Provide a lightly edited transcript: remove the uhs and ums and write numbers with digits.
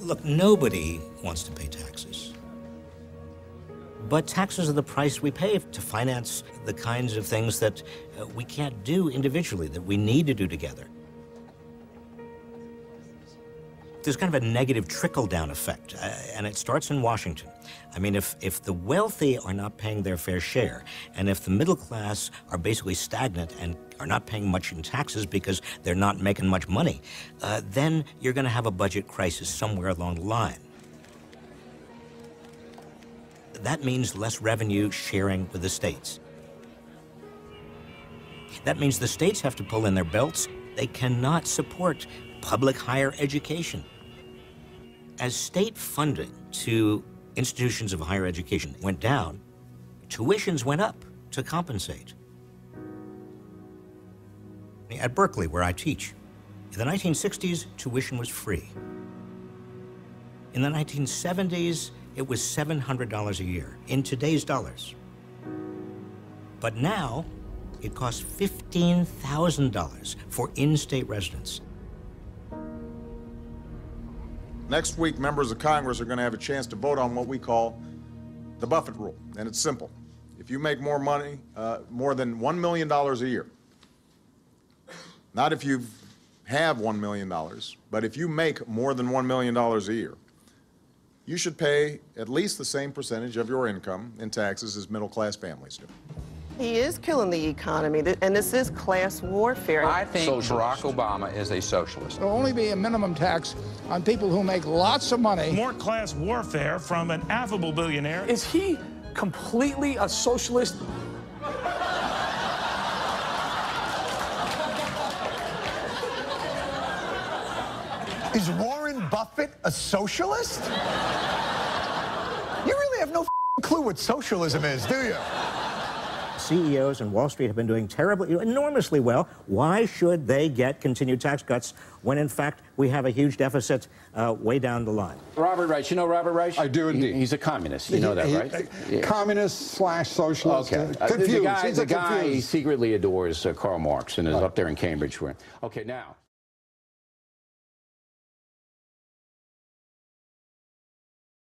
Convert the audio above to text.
Look, nobody wants to pay taxes. But taxes are the price we pay to finance the kinds of things that we can't do individually, that we need to do together. There's kind of a negative trickle-down effect, and it starts in Washington. I mean, if the wealthy are not paying their fair share, and if the middle class are basically stagnant and are not paying much in taxes because they're not making much money, then you're going to have a budget crisis somewhere along the line. That means less revenue sharing with the states. That means the states have to pull in their belts. They cannot support public higher education. As state funding to institutions of higher education went down, tuitions went up to compensate. At Berkeley, where I teach, in the 1960s, tuition was free. In the 1970s, it was $700 a year, in today's dollars. But now, it costs $15,000 for in-state residents. Next week, members of Congress are going to have a chance to vote on what we call the Buffett rule, and it's simple. If you make more money, more than $1 million a year, not if you have $1 million, but if you make more than $1 million a year, you should pay at least the same percentage of your income in taxes as middle-class families do. He is killing the economy, and this is class warfare. I think Barack Obama is a socialist. There'll only be a minimum tax on people who make lots of money. More class warfare from an affable billionaire. Is he completely a socialist? Is Warren Buffett a socialist? You really have no clue what socialism is, do you? CEOs and Wall Street have been doing enormously well. Why should they get continued tax cuts when, in fact, we have a huge deficit way down the line? Robert Reich, you know Robert Reich? I do indeed. He's a communist, you know that, right? Communist/socialist. Okay. Confused. The guy secretly adores Karl Marx and is up there in Cambridge. Okay, now.